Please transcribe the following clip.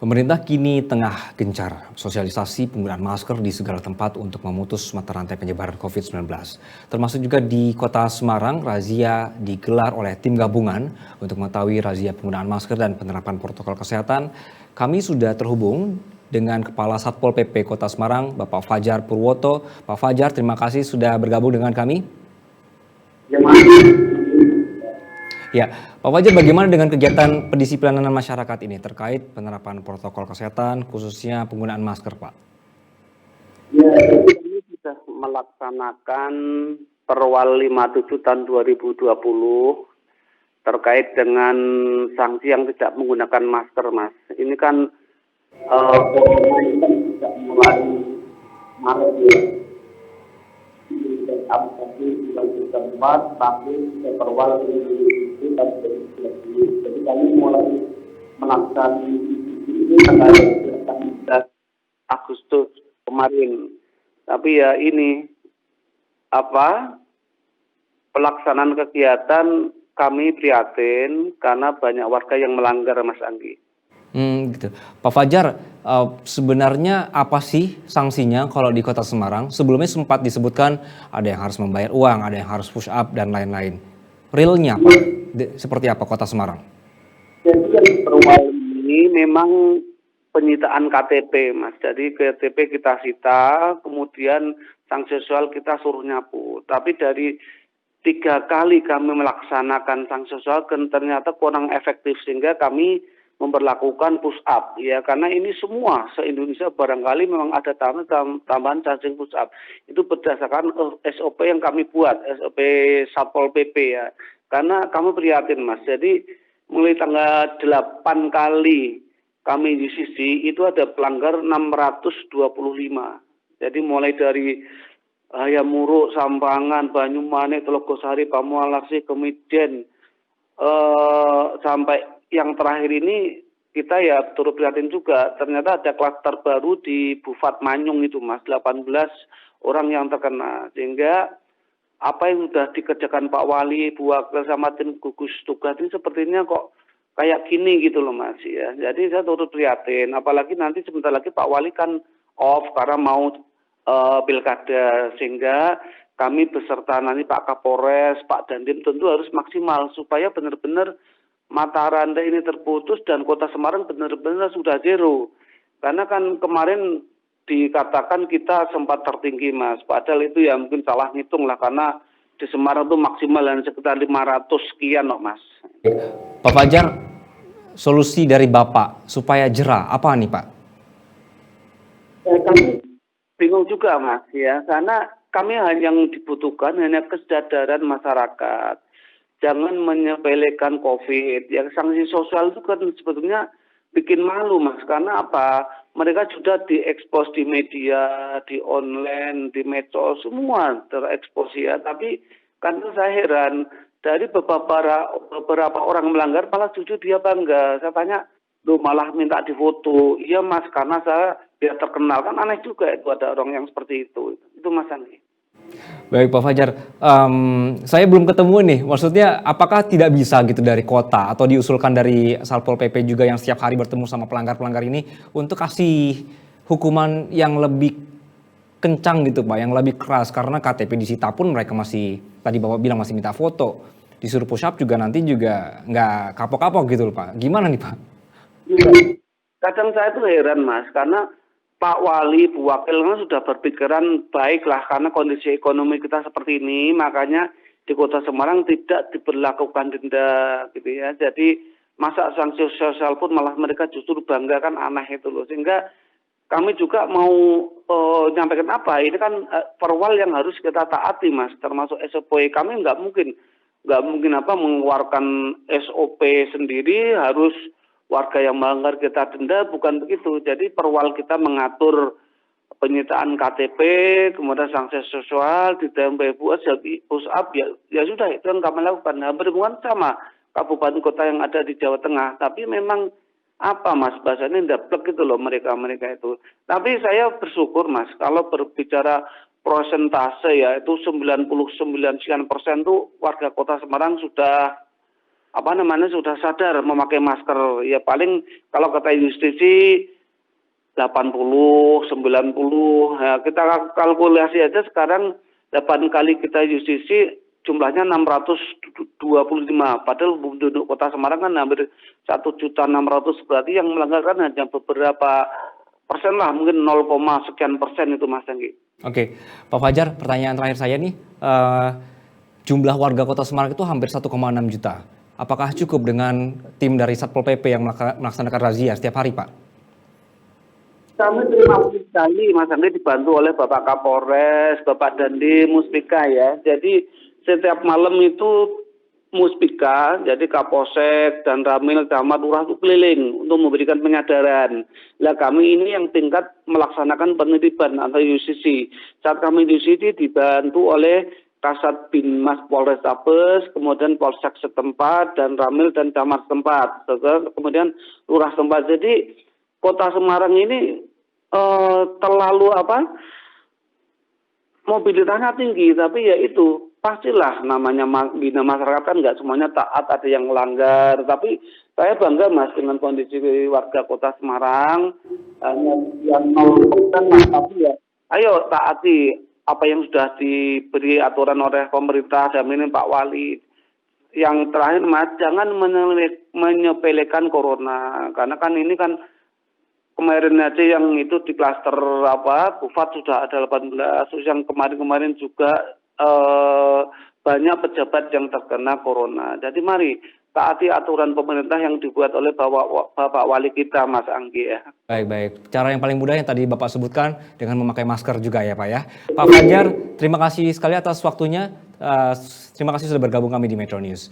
Pemerintah kini tengah gencar sosialisasi penggunaan masker di segala tempat untuk memutus mata rantai penyebaran COVID-19. Termasuk juga di kota Semarang, razia digelar oleh tim gabungan untuk mengetahui razia penggunaan masker dan penerapan protokol kesehatan. Kami sudah terhubung dengan Kepala Satpol PP Kota Semarang, Bapak Fajar Purwoto. Pak Fajar, terima kasih sudah bergabung dengan kami. Ya, Pak Fajar, bagaimana dengan kegiatan pendisiplinan masyarakat ini terkait penerapan protokol kesehatan, khususnya penggunaan masker, Pak? Ya, jadi kami sudah melaksanakan Perwal 57 tahun 2020 terkait dengan sanksi yang tidak menggunakan masker, Mas. Ini kan corona ini kan tidak mulai Maret ya. Aplikasi bulan keempat, tapi Perwal 57 tahun 2020. Jadi kami mulai melaksanakan ini tanggal 18 Agustus kemarin. Tapi ya ini pelaksanaan kegiatan kami prihatin karena banyak warga yang melanggar, Mas Anggi. Gitu. Pak Fajar, sebenarnya apa sih sanksinya kalau di Kota Semarang? Sebelumnya sempat disebutkan ada yang harus membayar uang, ada yang harus push up dan lain-lain. Realnya Pak, seperti apa Kota Semarang? Jadi yang Perwal ini memang penyitaan KTP, Mas. Jadi KTP kita sita, kemudian sanksi sosial kita suruh nyapu. Tapi dari 3 kali kami melaksanakan sanksi sosial ternyata kurang efektif sehingga kami memperlakukan push up ya, karena ini semua se-Indonesia barangkali memang ada tambahan charging push up. Itu berdasarkan SOP yang kami buat, SOP Satpol PP ya. Karena kami prihatin, Mas. Jadi mulai tanggal 8 kali kami di sisi itu ada pelanggar 625. Jadi mulai dari Hayamuruk, Sampangan, Banyumanik, Telogosari, Pamualaksi, kemudian sampai yang terakhir ini kita ya turut prihatin juga. Ternyata ada klaster baru di Bufat Manyung itu, Mas, 18 orang yang terkena. Sehingga apa yang sudah dikerjakan Pak Wali, Bu Wakil sama tim gugus tugas ini sepertinya kok kayak gini gitu loh, Mas ya. Jadi saya turut prihatin. Apalagi nanti sebentar lagi Pak Wali kan off karena mau pilkada, sehingga kami beserta nanti Pak Kapolres, Pak Dandim tentu harus maksimal supaya benar-benar mata rantai ini terputus dan Kota Semarang benar-benar sudah zero. Karena kan kemarin dikatakan kita sempat tertinggi, Mas. Padahal itu ya mungkin salah ngitung lah, karena di Semarang itu maksimal dan sekitar 500 sekian loh, Mas. Pak Fajar, solusi dari Bapak supaya jera apa nih, Pak? Kami bingung juga, Mas ya, karena kami yang dibutuhkan hanya kesadaran masyarakat. Jangan menyepelekan COVID. Yang sanksi sosial itu kan sebetulnya bikin malu, Mas. Karena apa? Mereka sudah diekspos di media, di online, di medsos, semua terekspos ya. Tapi kan saya heran, dari beberapa orang melanggar malah jujur dia bangga. Saya tanya, lu malah minta difoto. Iya, Mas, karena saya biar terkenal. Kan aneh juga itu ada orang yang seperti itu. Itu Mas Andi. Baik Pak Fajar, saya belum ketemu nih, maksudnya apakah tidak bisa gitu dari kota atau diusulkan dari Satpol PP juga yang setiap hari bertemu sama pelanggar-pelanggar ini untuk kasih hukuman yang lebih kencang gitu Pak, yang lebih keras, karena KTP disita pun mereka masih, tadi Bapak bilang masih minta foto, disuruh push up juga nanti juga nggak kapok-kapok gitu loh Pak, gimana nih Pak? Kadang saya tuh heran, Mas, karena Pak Wali, Bu Wakil kan sudah berpikiran baiklah karena kondisi ekonomi kita seperti ini, makanya di Kota Semarang tidak diberlakukan denda gitu ya. Jadi masa sanksi sosial pun malah mereka justru bangga, kan aneh itu loh. Sehingga kami juga mau nyampaikan apa, ini kan perwal yang harus kita taati, Mas, termasuk SOP. Kami nggak mungkin mengeluarkan SOP sendiri harus warga yang melanggar kita denda, bukan begitu. Jadi perwal kita mengatur penyitaan KTP, kemudian sanksi sosial, ditambah push up, ya sudah itu yang kami lakukan. Nah, berhubungan sama kabupaten kota yang ada di Jawa Tengah, tapi memang Mas, bahasanya ndaplek gitu loh mereka itu. Tapi saya bersyukur, Mas, kalau berbicara persentase ya itu 99% tuh warga Kota Semarang sudah sudah sadar memakai masker. Ya paling kalau kata Justisi 80, 90. Ya, kita kalkulasi aja sekarang 8 kali kita Justisi jumlahnya 625. Padahal penduduk Kota Semarang kan hampir 1.600.000, berarti yang melanggar kan hanya beberapa persen lah, mungkin 0, sekian persen itu Mas Anggi. Oke, Pak Fajar, pertanyaan terakhir saya nih, jumlah warga Kota Semarang itu hampir 1,6 juta. Apakah cukup dengan tim dari Satpol PP yang melaksanakan razia setiap hari, Pak? Kami terima kasih sekali Mas Anggi dibantu oleh Bapak Kapolres, Bapak Dandim, Muspika ya. Jadi setiap malam itu Muspika, jadi Kapolsek dan Ramil, Camat, Lurah itu keliling untuk memberikan penyadaran. Nah kami ini yang tingkat melaksanakan penertiban atau UCC. Saat kami UCC dibantu oleh Kasat Binmas Polrestabes, kemudian Polsek setempat, dan Ramil dan Camat setempat, kemudian Lurah setempat. Jadi Kota Semarang ini terlalu mobilitasnya tinggi, tapi ya itu pastilah namanya bina masyarakat kan nggak semuanya taat, ada yang melanggar. Tapi saya bangga Mas dengan kondisi warga Kota Semarang, hanya yang 0% lah, tapi ya ayo taati apa yang sudah diberi aturan oleh pemerintah, jaminan Pak Wali. Yang terakhir Mas, jangan menyepelekan corona, karena kan ini kan kemarin aja yang itu di klaster Bufat sudah ada 18, terus yang kemarin-kemarin juga banyak pejabat yang terkena corona. Jadi mari taati aturan pemerintah yang dibuat oleh Bapak Wali kita Mas Anggi ya. Baik. Cara yang paling mudah yang tadi Bapak sebutkan dengan memakai masker juga ya Pak ya. Pak Fajar, terima kasih sekali atas waktunya. Terima kasih sudah bergabung kami di Metro News.